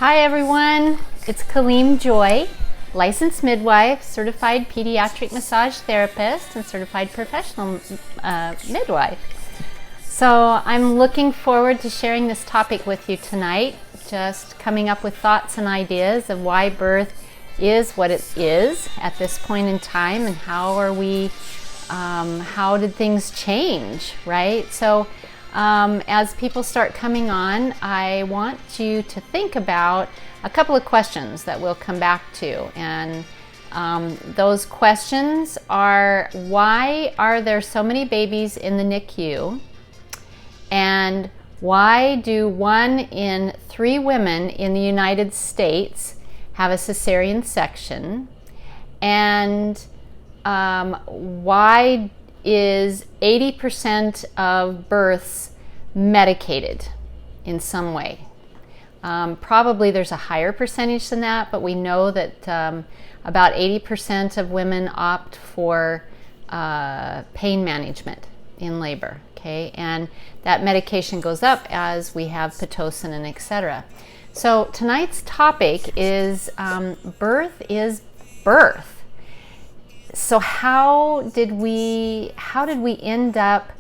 Hi everyone, it's Kaleem Joy, licensed midwife, certified pediatric massage therapist, and certified professional midwife. So I'm looking forward to sharing this topic with you tonight, just coming up with thoughts and ideas of why birth is what it is at this point in time, and how did things change, right? So as people start coming on, I want you to think about a couple of questions that we'll come back to. And those questions are, why are there so many babies in the NICU? And why do 1 in 3 women in the United States have a cesarean section? And why is 80% of births medicated in some way? Probably there's a higher percentage than that, but we know that about 80% of women opt for pain management in labor, okay? And that medication goes up as we have Pitocin and etc. So tonight's topic is birth is birth. So how did we end up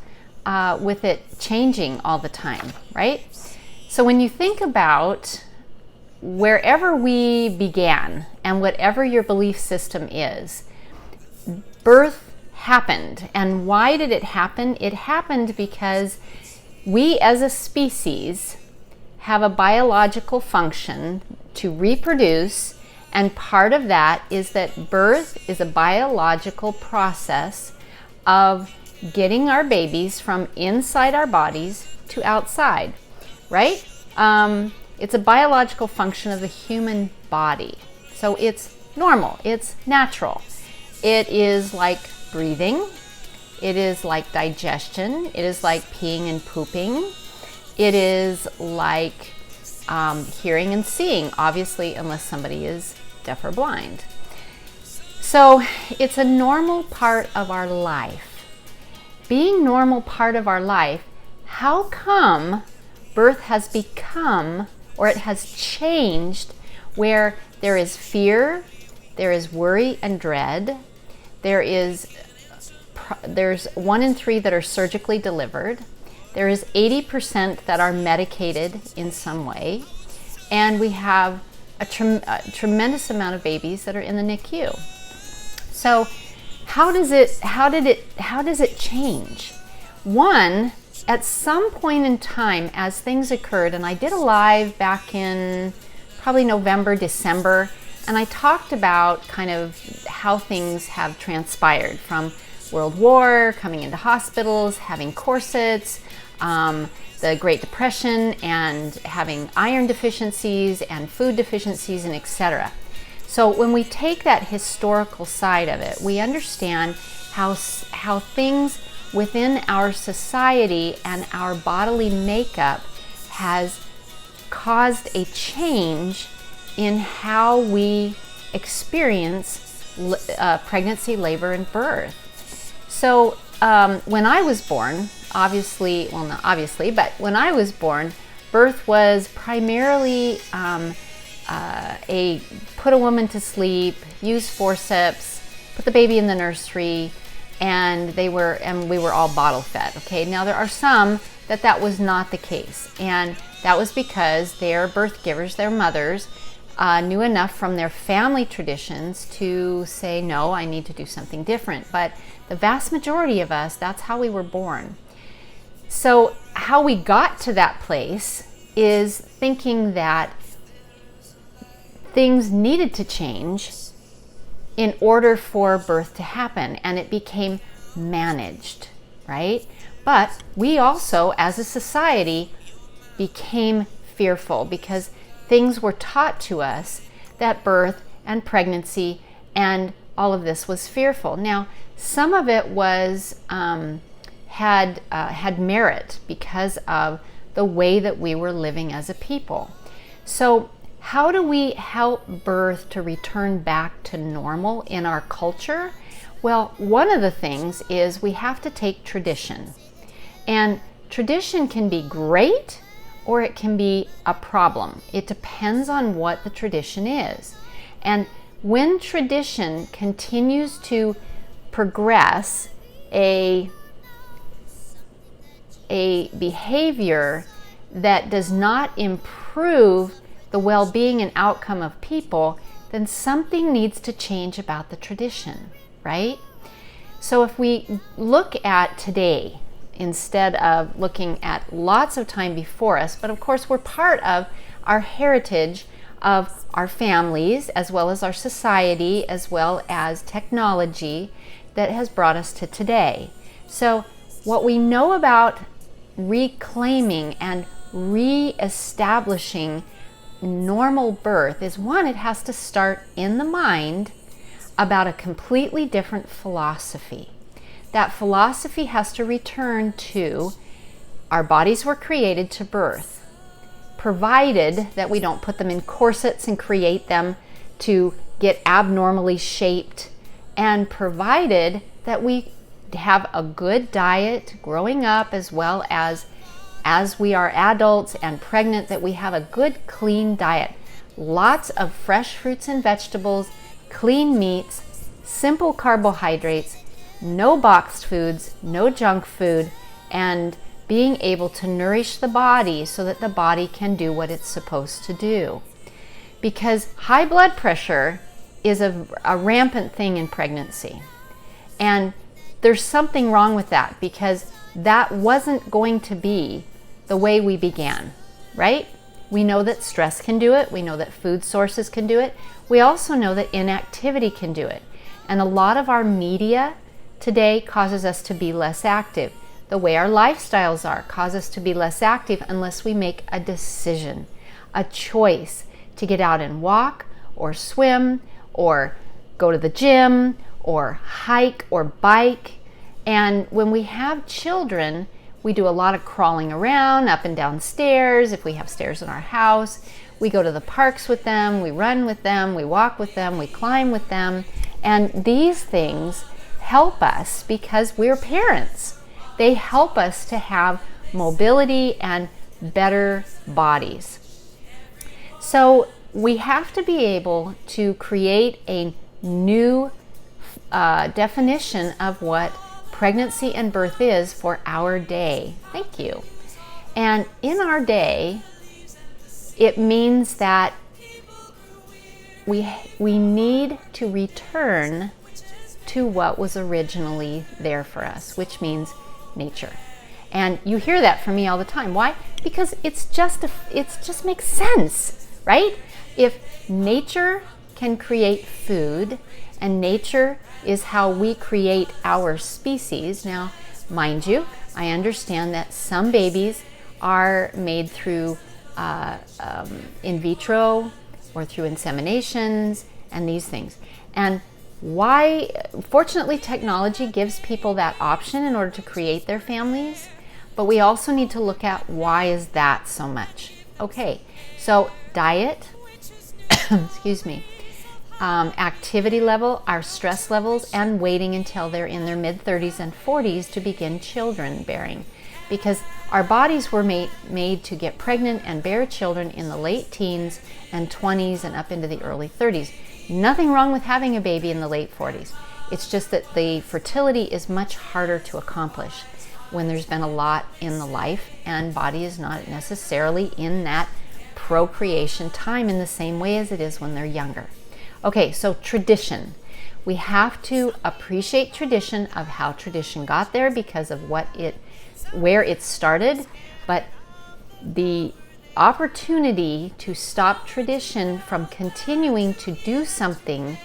with it changing all the time, right? So when you think about wherever we began and whatever your belief system is, birth happened. And why did it happen? It happened because we as a species have a biological function to reproduce. And part of that is that birth is a biological process of getting our babies from inside our bodies to outside, right? It's a biological function of the human body. So it's normal, it's natural. It is like breathing, it is like digestion, it is like peeing and pooping, it is like hearing and seeing, obviously, unless somebody is deaf or blind. So it's a normal part of our life. Being normal part of our life, how come birth has become, or it has changed, where there is fear, there is worry and dread, there's 1 in 3 that are surgically delivered, there is 80% that are medicated in some way, and we have a tremendous amount of babies that are in the NICU. So how does it change? One, at some point in time as things occurred, and I did a live back in probably November, December, and I talked about kind of how things have transpired from World War, coming into hospitals, having corsets, the Great Depression, and having iron deficiencies and food deficiencies, and etc. So when we take that historical side of it, we understand how things within our society and our bodily makeup has caused a change in how we experience pregnancy, labor, and birth. So when I was born, when I was born, birth was primarily put a woman to sleep, use forceps, put the baby in the nursery, and we were all bottle fed. Okay, now there are some that was not the case, and that was because their birth givers, their mothers, knew enough from their family traditions to say, no, I need to do something different. But the vast majority of us, that's how we were born. So how we got to that place is thinking that things needed to change in order for birth to happen, and it became managed, right? But we also, as a society, became fearful because things were taught to us that birth and pregnancy and all of this was fearful. Now, some of it was had merit because of the way that we were living as a people. So how do we help birth to return back to normal in our culture? Well, one of the things is we have to take tradition. And tradition can be great or it can be a problem. It depends on what the tradition is. And when tradition continues to progress a behavior that does not improve the well-being and outcome of people, then something needs to change about the tradition, right? So if we look at today, instead of looking at lots of time before us, but of course we're part of our heritage of our families, as well as our society, as well as technology that has brought us to today. So what we know about reclaiming and re-establishing normal birth is, one, it has to start in the mind about a completely different philosophy. That philosophy has to return to our bodies were created to birth, provided that we don't put them in corsets and create them to get abnormally shaped, and provided that we have a good diet growing up, as well as we are adults and pregnant, that we have a good clean diet. Lots of fresh fruits and vegetables, clean meats, simple carbohydrates, no boxed foods, no junk food, and being able to nourish the body so that the body can do what it's supposed to do. Because high blood pressure is a rampant thing in pregnancy. And there's something wrong with that, because that wasn't going to be the way we began, right? We know that stress can do it. We know that food sources can do it. We also know that inactivity can do it. And a lot of our media today causes us to be less active. The way our lifestyles are cause us to be less active unless we make a decision, a choice to get out and walk or swim or go to the gym or hike or bike. And when we have children, we do a lot of crawling around, up and down stairs. If we have stairs in our house, we go to the parks with them, we run with them, we walk with them, we climb with them. And these things help us because we're parents. They help us to have mobility and better bodies. So we have to be able to create a new definition of what pregnancy and birth is for our day. Thank you. And in our day, it means that we need to return to what was originally there for us, which means nature. And you hear that from me all the time. Why? Because it just makes sense, right? If nature can create food, and nature is how we create our species. Now, mind you, I understand that some babies are made through in vitro or through inseminations and these things. And why? Fortunately, technology gives people that option in order to create their families, but we also need to look at why is that so much. Okay, so diet, excuse me, activity level, our stress levels, and waiting until they're in their mid-30s and 40s to begin children bearing. Because our bodies were made to get pregnant and bear children in the late teens and 20s and up into the early 30s. Nothing wrong with having a baby in the late 40s. It's just that the fertility is much harder to accomplish when there's been a lot in the life and body is not necessarily in that procreation time in the same way as it is when they're younger. Okay, so tradition. We have to appreciate tradition of how tradition got there because of where it started, but the opportunity to stop tradition from continuing to do something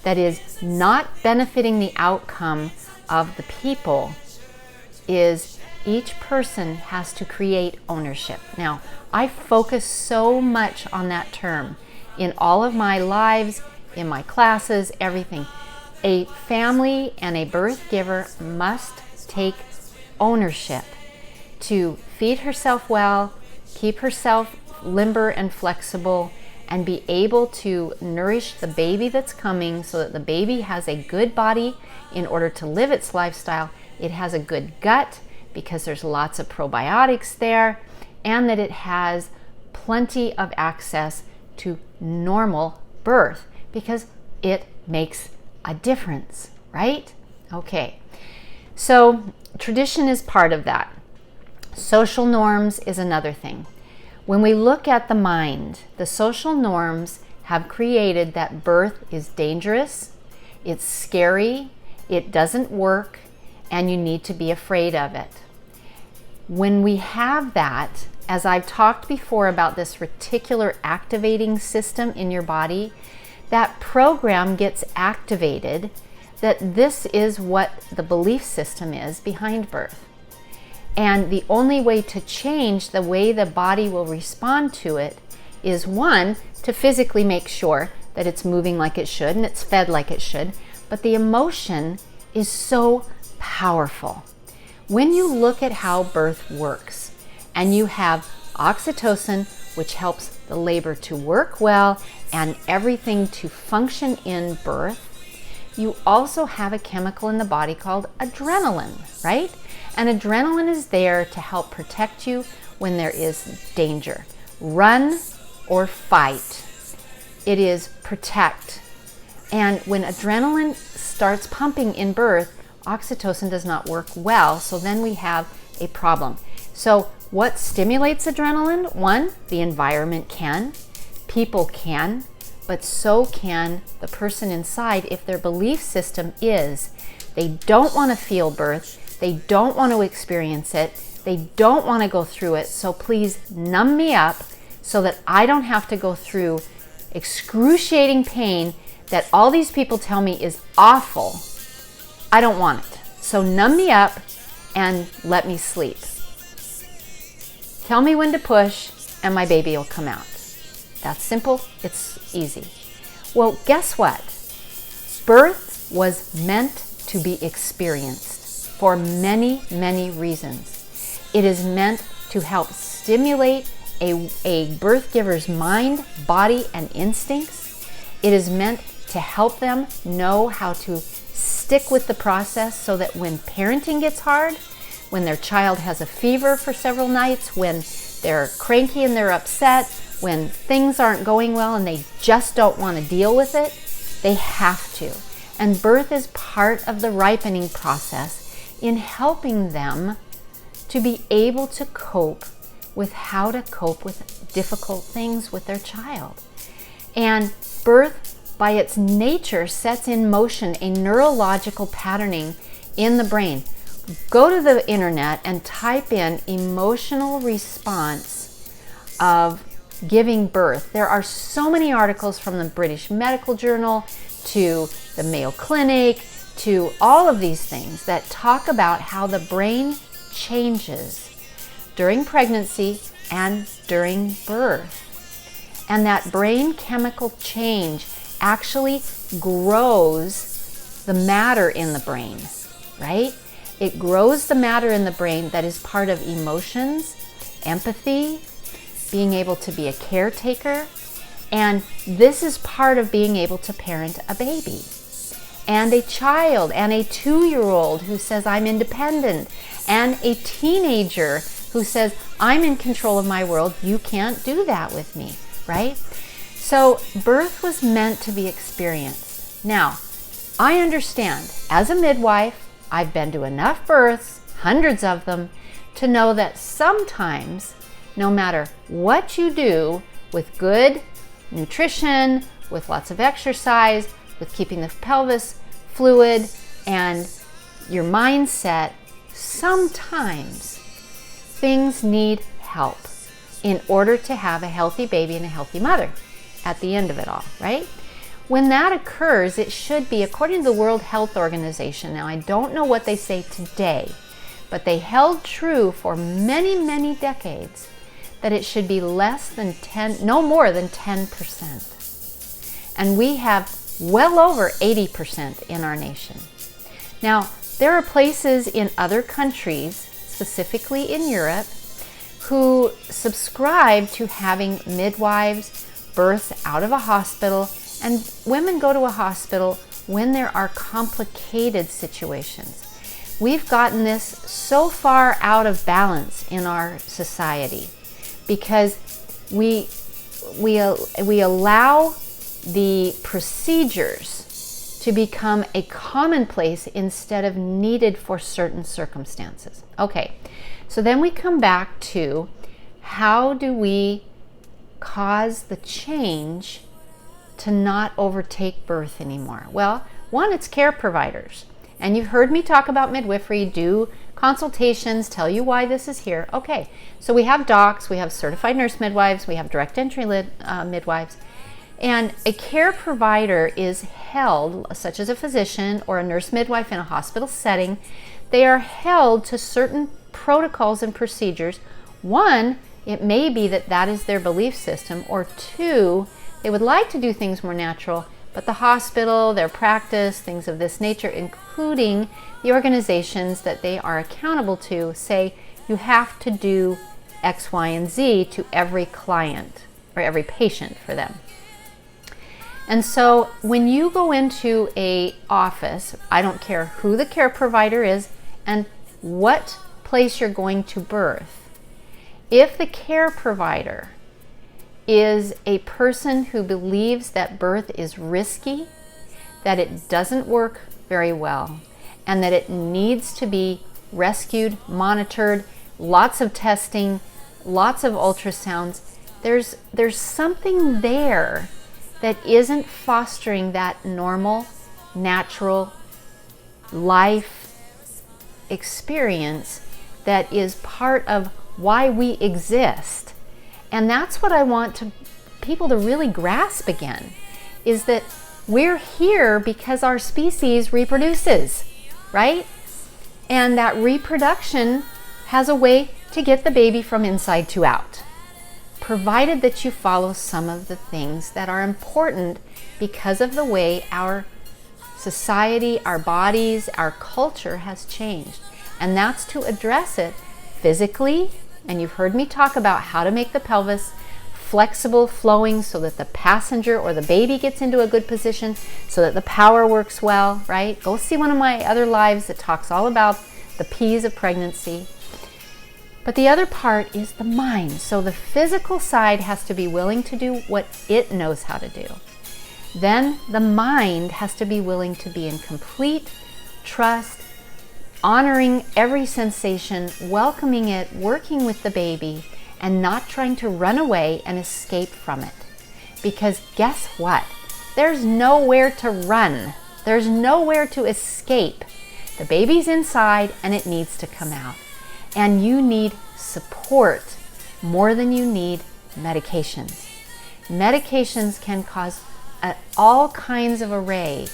that is not benefiting the outcome of the people is each person has to create ownership. Now, I focus so much on that term in all of my lives, in my classes, everything. A family and a birth giver must take ownership to feed herself well, keep herself limber and flexible, and be able to nourish the baby that's coming so that the baby has a good body in order to live its lifestyle. It has a good gut because there's lots of probiotics there, and that it has plenty of access to normal birth, because it makes a difference, right? Okay, so tradition is part of that. Social norms is another thing. When we look at the mind, the social norms have created that birth is dangerous, it's scary, it doesn't work, and you need to be afraid of it. When we have that, as I've talked before about this reticular activating system in your body, that program gets activated that this is what the belief system is behind birth. And the only way to change the way the body will respond to it is, one, to physically make sure that it's moving like it should and it's fed like it should. But the emotion is so powerful. When you look at how birth works, and you have oxytocin, which helps the labor to work well and everything to function in birth, you also have a chemical in the body called adrenaline, right? And adrenaline is there to help protect you when there is danger. Run or fight. It is protect. And when adrenaline starts pumping in birth, oxytocin does not work well, so then we have a problem. So what stimulates adrenaline? One, the environment can, people can, but so can the person inside if their belief system is they don't want to feel birth, they don't want to experience it, they don't want to go through it, so please numb me up so that I don't have to go through excruciating pain that all these people tell me is awful. I don't want it. So numb me up and let me sleep. Tell me when to push and my baby will come out. That's simple, it's easy. Well, guess what? Birth was meant to be experienced for many, many reasons. It is meant to help stimulate a birth giver's mind, body, and instincts. It is meant to help them know how to stick with the process so that when parenting gets hard, when their child has a fever for several nights, when they're cranky and they're upset, when things aren't going well and they just don't want to deal with it, they have to. And birth is part of the ripening process in helping them to be able to cope with how to cope with difficult things with their child. And birth, by its nature, sets in motion a neurological patterning in the brain. Go to the internet and type in emotional response of giving birth. There are so many articles from the British Medical Journal to the Mayo Clinic to all of these things that talk about how the brain changes during pregnancy and during birth. And that brain chemical change actually grows the matter in the brain, right? It grows the matter in the brain that is part of emotions, empathy, being able to be a caretaker, and this is part of being able to parent a baby and a child and a 2-year-old who says, I'm independent, and a teenager who says, I'm in control of my world, you can't do that with me, right? So birth was meant to be experienced. Now, I understand, as a midwife, I've been to enough births, hundreds of them, to know that sometimes, no matter what you do with good nutrition, with lots of exercise, with keeping the pelvis fluid, and your mindset, sometimes things need help in order to have a healthy baby and a healthy mother at the end of it all, right? When that occurs, it should be, according to the World Health Organization, now I don't know what they say today, but they held true for many, many decades that it should be less than 10, no more than 10%. And we have well over 80% in our nation. Now, there are places in other countries, specifically in Europe, who subscribe to having midwives birth out of a hospital, and women go to a hospital when there are complicated situations. We've gotten this so far out of balance in our society because we allow the procedures to become a commonplace instead of needed for certain circumstances. Okay, so then we come back to how do we cause the change to not overtake birth anymore? Well, one, it's care providers. And you've heard me talk about midwifery, do consultations, tell you why this is here. Okay, so we have docs, we have certified nurse midwives, we have direct entry midwives. And a care provider is held, such as a physician or a nurse midwife in a hospital setting, they are held to certain protocols and procedures. One, it may be that that is their belief system, or two, they would like to do things more natural, but the hospital, their practice, things of this nature, including the organizations that they are accountable to, say you have to do X, Y, and Z to every client or every patient for them. And so when you go into a office, I don't care who the care provider is and what place you're going to birth, if the care provider is a person who believes that birth is risky, that it doesn't work very well, and that it needs to be rescued, monitored, lots of testing, lots of ultrasounds, there's something there that isn't fostering that normal, natural life experience that is part of why we exist. And that's what I want people to really grasp again, is that we're here because our species reproduces, right? And that reproduction has a way to get the baby from inside to out, provided that you follow some of the things that are important because of the way our society, our bodies, our culture has changed. And that's to address it physically, and you've heard me talk about how to make the pelvis flexible, flowing, so that the passenger or the baby gets into a good position, so that the power works well, right? Go see one of my other lives that talks all about the P's of pregnancy. But the other part is the mind. So the physical side has to be willing to do what it knows how to do. Then the mind has to be willing to be in complete trust, honoring every sensation, welcoming it, working with the baby, and not trying to run away and escape from it. Because guess what? There's nowhere to run. There's nowhere to escape. The baby's inside and it needs to come out. And you need support more than you need medications. Medications can cause all kinds of array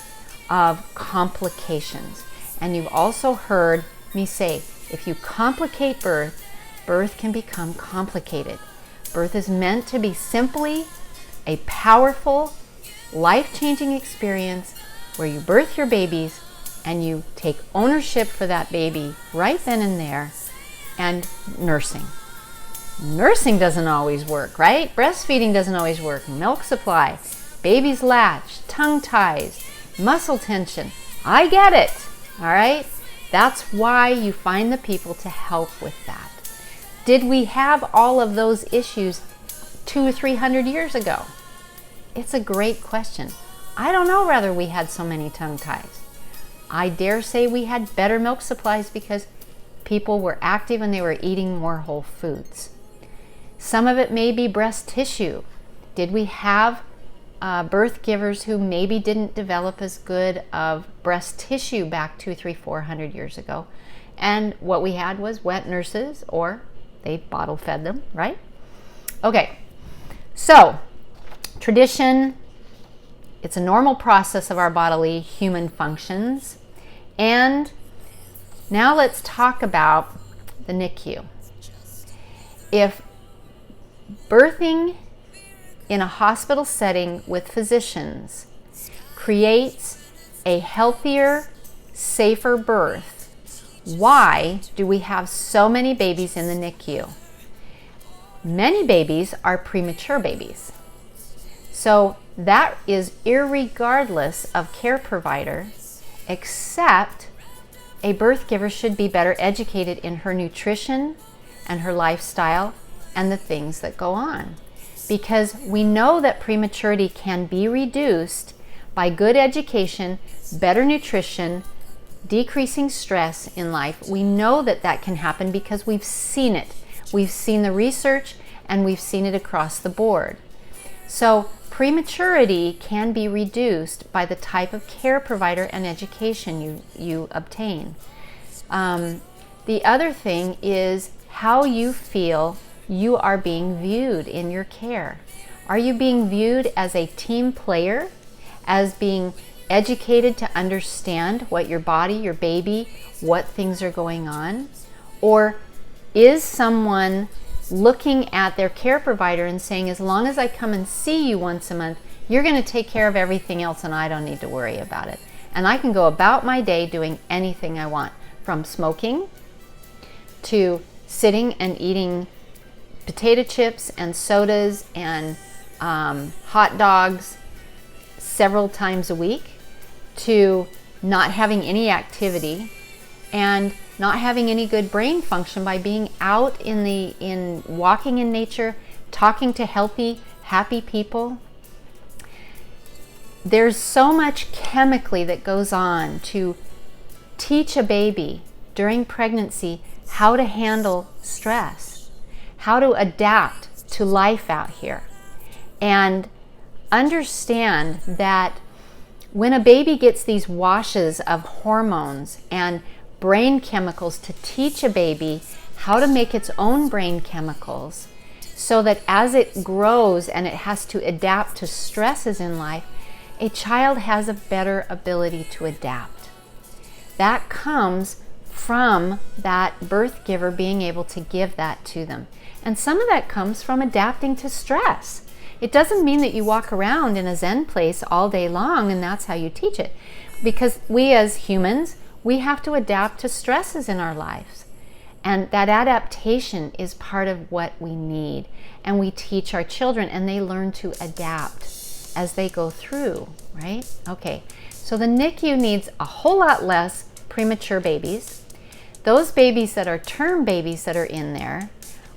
of complications. And you've also heard me say, if you complicate birth, birth can become complicated. Birth is meant to be simply a powerful, life-changing experience where you birth your babies and you take ownership for that baby right then and there. And nursing. Nursing doesn't always work, right? Breastfeeding doesn't always work. Milk supply, baby's latch, tongue ties, muscle tension. I get it, all right? That's why you find the people to help with that. Did we have all of those issues 200 or 300 years ago? It's a great question. I don't know whether we had so many tongue ties. I dare say we had better milk supplies because people were active and they were eating more whole foods. Some of it may be breast tissue. Did we have birth givers who maybe didn't develop as good of breast tissue back 200, 300, 400 years ago? And what we had was wet nurses, or they bottle fed them, right? Okay, so tradition, it's a normal process of our bodily human functions. And now let's talk about the NICU. If birthing in a hospital setting with physicians creates a healthier, safer birth, why do we have so many babies in the NICU? Many babies are premature babies. So that is irregardless of care provider, except a birth giver should be better educated in her nutrition and her lifestyle and the things that go on. Because we know that prematurity can be reduced by good education, better nutrition, decreasing stress in life. We know that that can happen because we've seen it. We've seen the research and we've seen it across the board. So prematurity can be reduced by the type of care provider and education you obtain. The other thing is how you feel you are being viewed in your care. Are you being viewed as a team player, as being educated to understand what your body, your baby, what things are going on? Or is someone looking at their care provider and saying, as long as I come and see you once a month, you're going to take care of everything else and I don't need to worry about it. And I can go about my day doing anything I want, from smoking to sitting and eating potato chips and sodas and hot dogs several times a week, to not having any activity and not having any good brain function by being out in walking in nature, talking to healthy, happy people. There's so much chemically that goes on to teach a baby during pregnancy how to handle stress, how to adapt to life out here, and understand that when a baby gets these washes of hormones and brain chemicals to teach a baby how to make its own brain chemicals, so that as it grows and it has to adapt to stresses in life, a child has a better ability to adapt. That comes from that birth giver being able to give that to them. And some of that comes from adapting to stress. It doesn't mean that you walk around in a Zen place all day long and that's how you teach it. Because we as humans, we have to adapt to stresses in our lives. And that adaptation is part of what we need. And we teach our children and they learn to adapt as they go through, right? Okay, so the NICU needs a whole lot less premature babies. Those babies that are term babies that are in there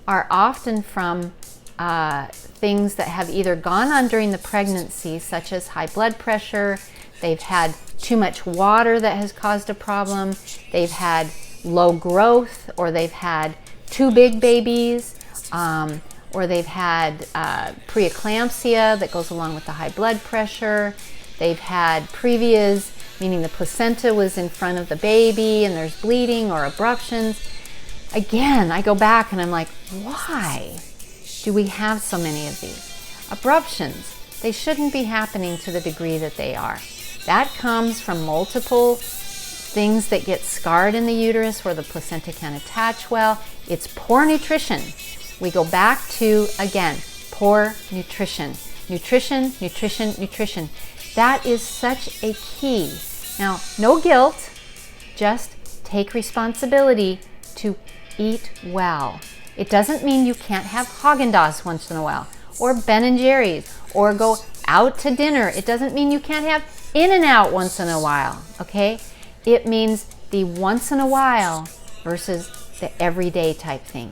are often from things that have either gone on during the pregnancy, such as high blood pressure, they've had too much water that has caused a problem, they've had low growth, or they've had too big babies, or they've had preeclampsia that goes along with the high blood pressure, they've had previous, meaning the placenta was in front of the baby and there's bleeding or abruptions. Again, I go back and I'm like, why do we have so many of these? Abruptions, they shouldn't be happening to the degree that they are. That comes from multiple things that get scarred in the uterus where the placenta can't attach well. It's poor nutrition. We go back to, again, poor nutrition. Nutrition, nutrition, nutrition. That is such a key. Now, no guilt, just take responsibility to eat well. It doesn't mean you can't have Haagen-Dazs once in a while, or Ben & Jerry's, or go out to dinner. It doesn't mean you can't have In-N-Out once in a while, okay? It means the once in a while versus the everyday type thing.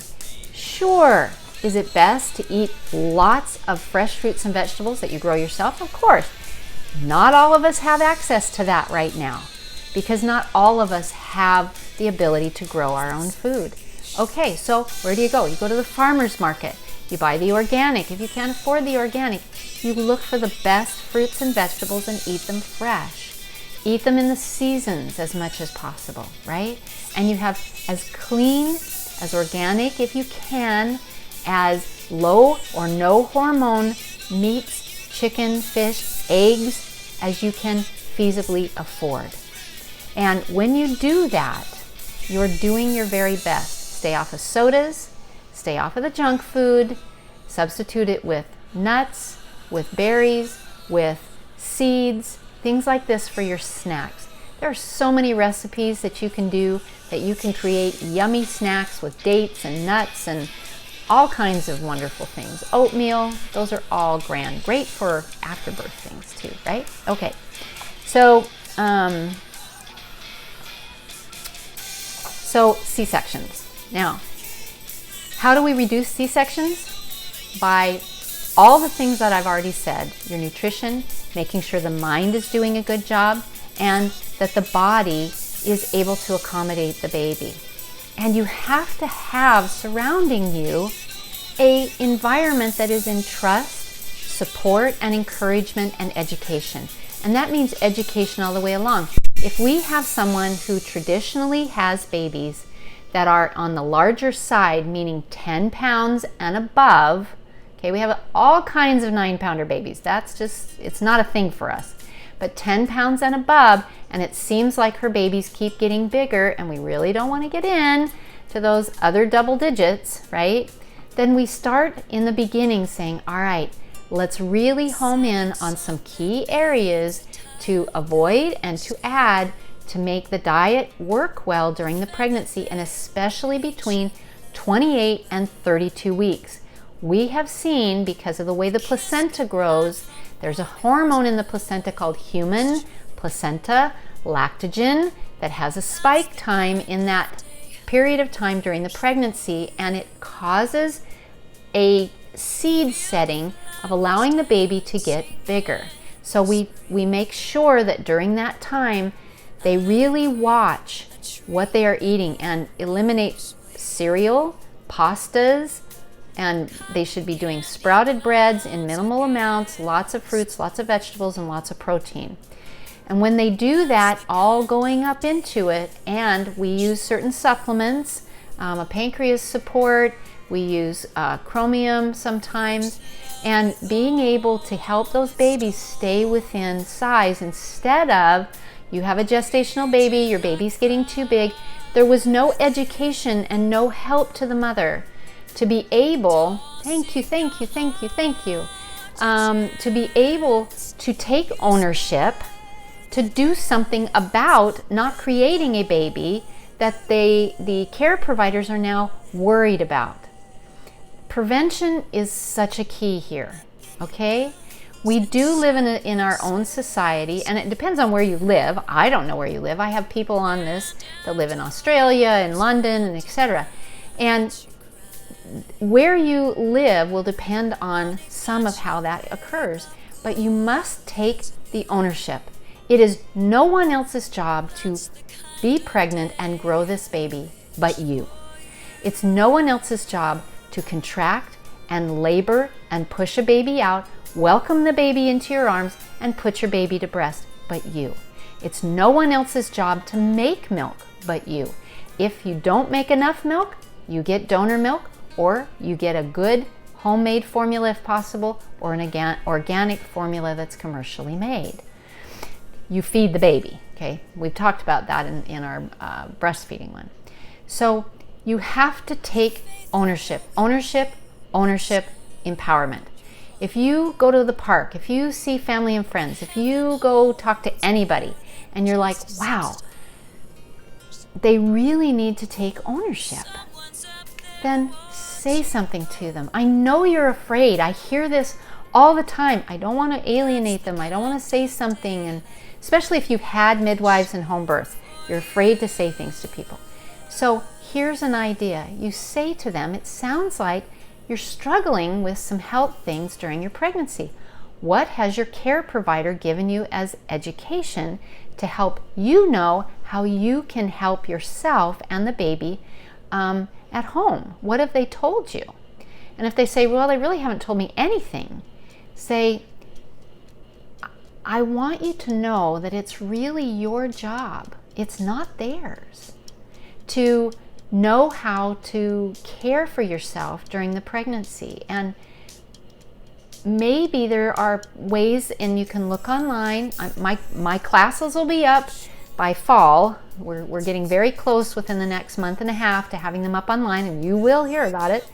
Sure, is it best to eat lots of fresh fruits and vegetables that you grow yourself? Of course. Not all of us have access to that right now, because not all of us have the ability to grow our own food. Okay, so where do you go? You go to the farmer's market. You buy the organic. If you can't afford the organic, you look for the best fruits and vegetables and eat them fresh. Eat them in the seasons as much as possible, right? And you have as clean, as organic if you can, as low or no hormone meats, chicken, fish, eggs as you can feasibly afford. And when you do that, you're doing your very best. Stay off of sodas, stay off of the junk food, substitute it with nuts, with berries, with seeds, things like this for your snacks. There are so many recipes that you can do, that you can create yummy snacks with dates and nuts and all kinds of wonderful things. Oatmeal, those are all grand. Great for afterbirth things too, right? Okay, so C-sections. Now, How do we reduce C-sections? By all the things that I've already said. Your nutrition, making sure the mind is doing a good job, and that the body is able to accommodate the baby. And you have to have surrounding you an environment that is in trust, support, and encouragement, and education. And that means education all the way along. If we have someone who traditionally has babies that are on the larger side, meaning 10 pounds and above, okay, we have all kinds of 9-pounder babies. That's just, it's not a thing for us. But 10 pounds and above, and it seems like her babies keep getting bigger, and we really don't want to get in to those other double digits, right? Then we start in the beginning saying, all right, let's really home in on some key areas to avoid and to add to make the diet work well during the pregnancy, and especially between 28 and 32 weeks. We have seen, because of the way the placenta grows, there's a hormone in the placenta called human placenta lactogen that has a spike time in that period of time during the pregnancy, and it causes a seed setting of allowing the baby to get bigger. So we make sure that during that time they really watch what they are eating and eliminate cereal, pastas, and they should be doing sprouted breads in minimal amounts, lots of fruits, lots of vegetables, and lots of protein. And when they do that, all going up into it, and we use certain supplements, a pancreas support, we use chromium sometimes, and being able to help those babies stay within size instead of you have a gestational baby, your baby's getting too big. There was no education and no help to the mother to be able, to be able to take ownership, to do something about not creating a baby that the care providers are now worried about. Prevention is such a key here, okay? We do live in our own society, and it depends on where you live. I don't know where you live. I have people on this that live in Australia and London and etc. And where you live will depend on some of how that occurs, but you must take the ownership. It is no one else's job to be pregnant and grow this baby but you. It's no one else's job to contract and labor and push a baby out, welcome the baby into your arms, and put your baby to breast but you. It's no one else's job to make milk but you. If you don't make enough milk, you get donor milk, or you get a good homemade formula if possible, or an organic formula that's commercially made. You feed the baby, okay? We've talked about that in our breastfeeding one. So you have to take ownership, empowerment. If you go to the park, if you see family and friends, if you go talk to anybody and you're like, wow, they really need to take ownership, then say something to them. I know you're afraid. I hear this all the time. I don't want to alienate them. I don't want to say something. And especially if you've had midwives and home births, you're afraid to say things to people. So here's an idea. You say to them, it sounds like you're struggling with some health things during your pregnancy. What has your care provider given you as education to help you know how you can help yourself and the baby at home? What have they told you? And if they say, well, they really haven't told me anything, say, I want you to know that it's really your job. It's not theirs to know how to care for yourself during the pregnancy. And maybe there are ways, and you can look online. My classes will be up by fall. We're getting very close within the next month and a half to having them up online, and you will hear about it.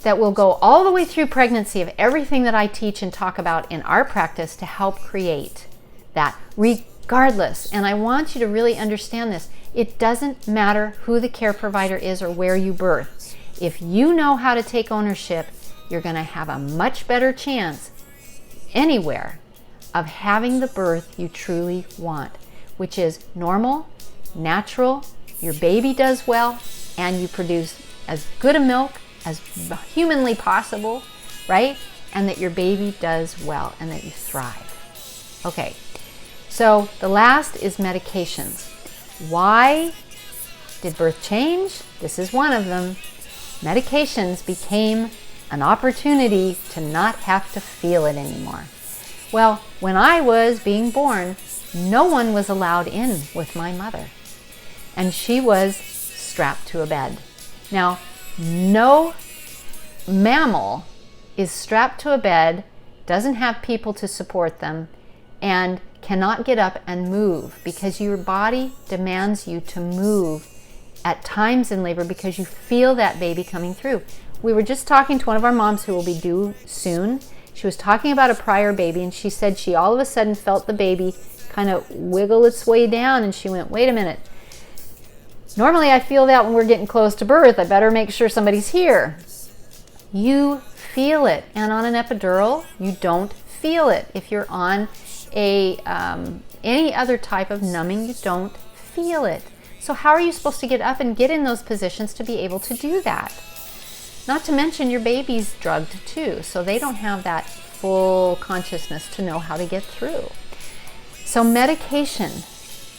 That will go all the way through pregnancy of everything that I teach and talk about in our practice to help create that regardless. And I want you to really understand this. It doesn't matter who the care provider is or where you birth. If you know how to take ownership, you're going to have a much better chance anywhere of having the birth you truly want, which is normal, natural, your baby does well, and you produce as good a milk as humanly possible, right? And that your baby does well and that you thrive. Okay, so the last is medications. Why did birth change? This is one of them. Medications became an opportunity to not have to feel it anymore. Well, when I was being born, no one was allowed in with my mother, and she was strapped to a bed. Now, no mammal is strapped to a bed, doesn't have people to support them, and cannot get up and move, because your body demands you to move at times in labor because you feel that baby coming through. We were just talking to one of our moms who will be due soon. She was talking about a prior baby, and she said she all of a sudden felt the baby kind of wiggle its way down, and she went, wait a minute. Normally I feel that when we're getting close to birth. I better make sure somebody's here. You feel it. And on an epidural, you don't feel it. If you're on any other type of numbing, you don't feel it. So how are you supposed to get up and get in those positions to be able to do that? Not to mention your baby's drugged too, so they don't have that full consciousness to know how to get through. So medication,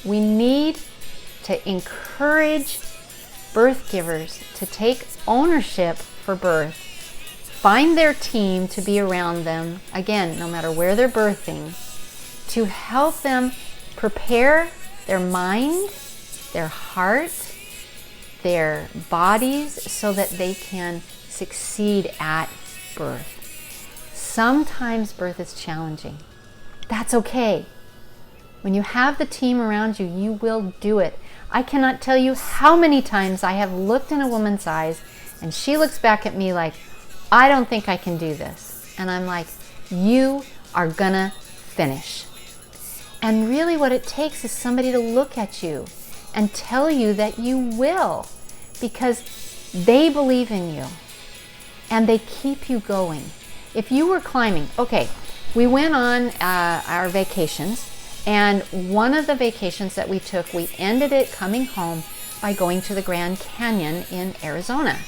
we need to encourage birth givers to take ownership for birth, find their team to be around them, again, no matter where they're birthing, to help them prepare their mind, their heart, their bodies, so that they can succeed at birth. Sometimes birth is challenging. That's okay. When you have the team around you, you will do it. I cannot tell you how many times I have looked in a woman's eyes and she looks back at me like, I don't think I can do this. And I'm like, you are gonna finish. And really what it takes is somebody to look at you and tell you that you will, because they believe in you and they keep you going. If you were climbing, okay, we went on our vacations, and one of the vacations that we took, we ended it coming home by going to the Grand Canyon in Arizona.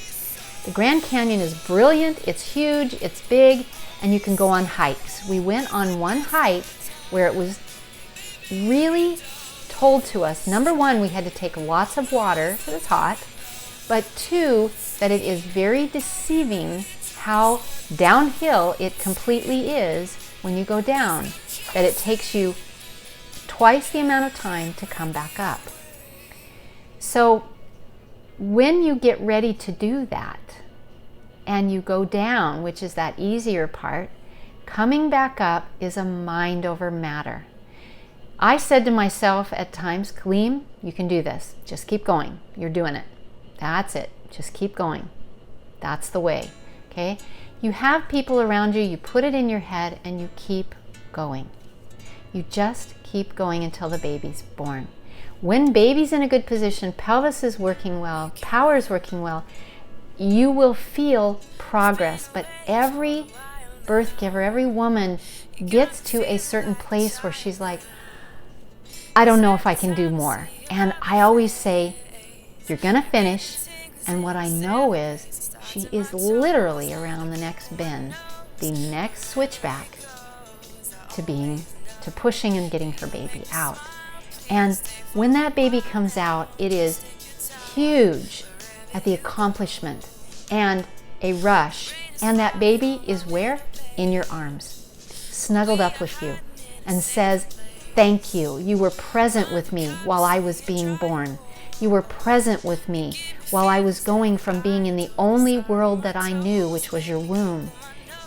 The Grand Canyon is brilliant, it's huge, it's big, and you can go on hikes. We went on one hike where it was really told to us, number one, we had to take lots of water because it's hot, but two, that it is very deceiving how downhill it completely is when you go down, that it takes you twice the amount of time to come back up. So when you get ready to do that and you go down, which is that easier part, coming back up is a mind over matter. I said to myself at times, Kaleem, you can do this. Just keep going. You're doing it. That's it. Just keep going. That's the way. Okay? You have people around you, you put it in your head, and you keep going. You just keep going until the baby's born. When baby's in a good position, pelvis is working well, power is working well, you will feel progress. But every birth giver, every woman gets to a certain place where she's like, I don't know if I can do more. And I always say, you're gonna finish. And what I know is she is literally around the next bend, the next switchback to pushing and getting her baby out. And when that baby comes out, it is huge at the accomplishment and a rush. And that baby is where? In your arms, snuggled up with you, and says, thank you. You were present with me while I was being born. You were present with me while I was going from being in the only world that I knew, which was your womb,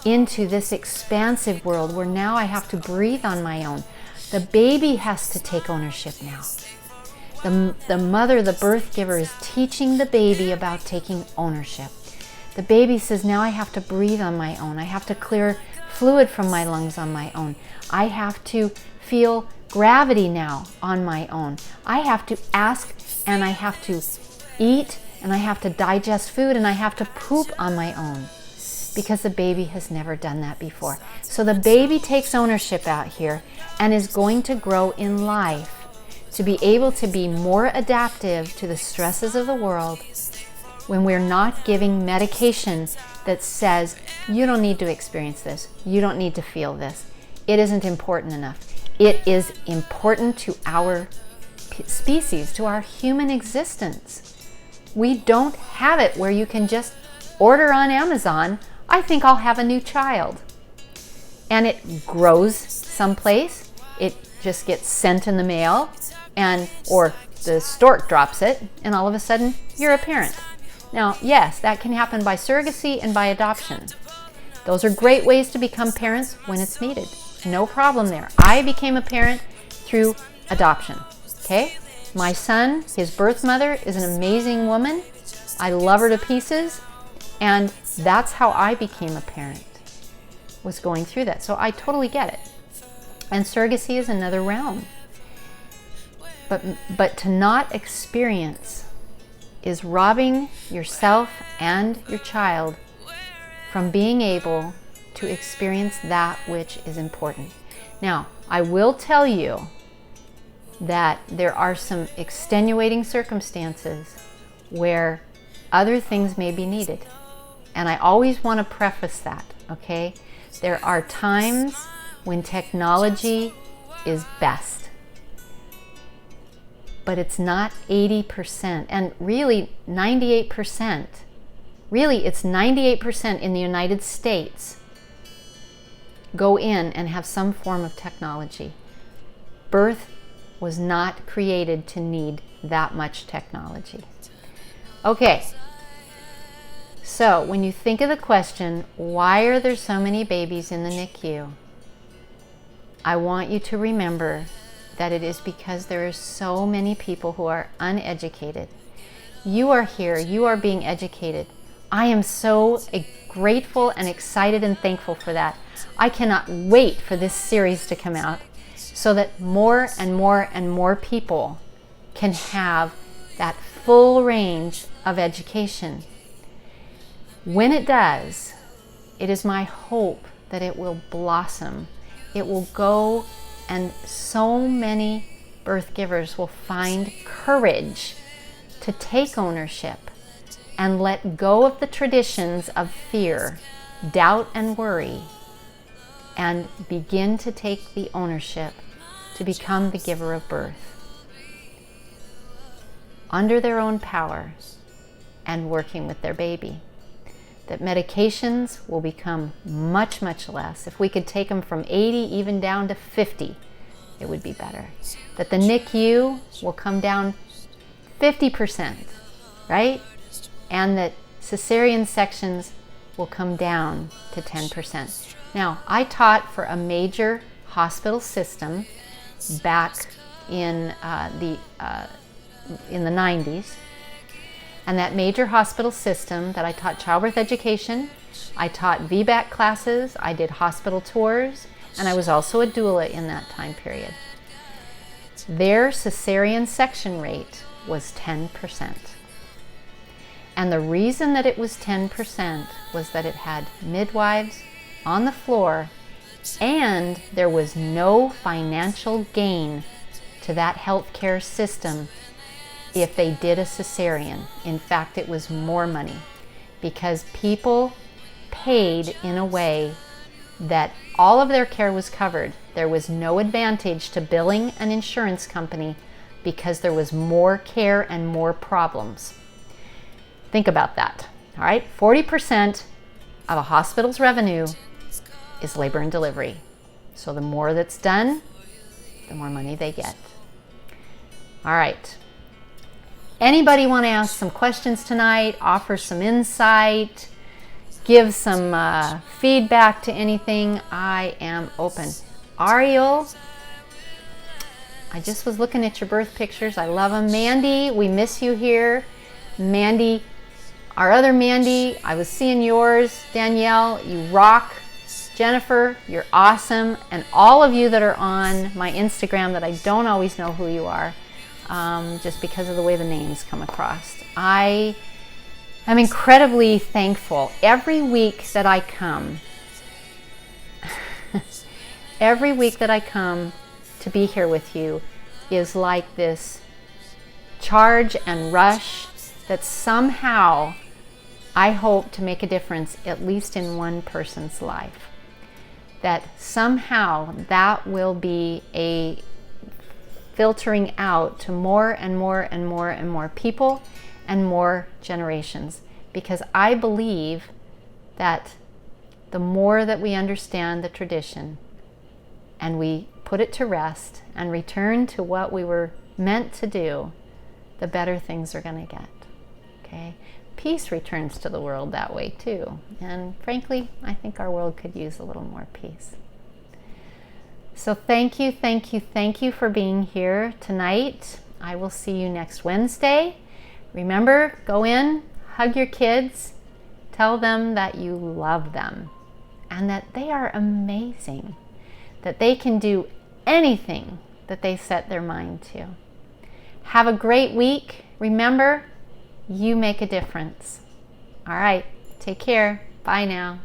into this expansive world where now I have to breathe on my own. The baby has to take ownership now. The mother, the birth giver, is teaching the baby about taking ownership. The baby says, now I have to breathe on my own. I have to clear fluid from my lungs on my own. I have to feel gravity now on my own. I have to ask, and I have to eat, and I have to digest food, and I have to poop on my own, because the baby has never done that before. So the baby takes ownership out here and is going to grow in life to be able to be more adaptive to the stresses of the world, when we're not giving medication that says, you don't need to experience this, you don't need to feel this, it isn't important enough. It is important to our species, to our human existence. We don't have it where you can just order on Amazon, I think I'll have a new child. And it grows someplace, it just gets sent in the mail, or the stork drops it, and all of a sudden you're a parent. Now, yes, that can happen by surrogacy and by adoption. Those are great ways to become parents when it's needed. No problem there. I became a parent through adoption, okay? My son, his birth mother, is an amazing woman. I love her to pieces, and that's how I became a parent, was going through that. So I totally get it. And surrogacy is another realm. But to not experience is robbing yourself and your child from being able to experience that which is important. Now, I will tell you that there are some extenuating circumstances where other things may be needed. And I always want to preface that, okay? There are times when technology is best. But it's not 80%, and really 98%. Really, it's 98% in the United States go in and have some form of technology. Birth was not created to need that much technology. Okay, so when you think of the question, why are there so many babies in the NICU? I want you to remember that it is because there are so many people who are uneducated. You are here, you are being educated. I am so grateful and excited and thankful for that. I cannot wait for this series to come out so that more and more and more people can have that full range of education. When it does, it is my hope that it will blossom. It will go, and so many birth givers will find courage to take ownership and let go of the traditions of fear, doubt, and worry, and begin to take the ownership to become the giver of birth under their own power and working with their baby. That medications will become much, much less. If we could take them from 80 even down to 50, it would be better. That the NICU will come down 50%, right? And that cesarean sections will come down to 10%. Now, I taught for a major hospital system back in the 90s. And that major hospital system that I taught childbirth education, I taught VBAC classes, I did hospital tours, and I was also a doula in that time period. Their cesarean section rate was 10%. And the reason that it was 10% was that it had midwives on the floor, and there was no financial gain to that healthcare system if they did a cesarean. In fact, it was more money because people paid in a way that all of their care was covered. There was no advantage to billing an insurance company because there was more care and more problems. Think about that, all right? 40% of a hospital's revenue is labor and delivery. So the more that's done, the more money they get. All right. Anybody want to ask some questions tonight, offer some insight, give some feedback to anything? I am open. Ariel, I just was looking at your birth pictures. I love them. Mandy, we miss you here. Mandy, our other Mandy, I was seeing yours. Danielle, you rock. Jennifer, you're awesome. And all of you that are on my Instagram that I don't always know who you are, just because of the way the names come across. I am incredibly thankful. Every week that I come, every week that I come to be here with you is like this charge and rush that somehow I hope to make a difference, at least in one person's life. That somehow that will be a filtering out to more and more and more and more people and more generations. Because I believe that the more that we understand the tradition and we put it to rest and return to what we were meant to do, the better things are going to get. Okay? Peace returns to the world that way too. And frankly, I think our world could use a little more peace. So thank you, thank you, thank you for being here tonight. I will see you next Wednesday. Remember, go in, hug your kids, tell them that you love them and that they are amazing, that they can do anything that they set their mind to. Have a great week. Remember, you make a difference. All right, take care. Bye now.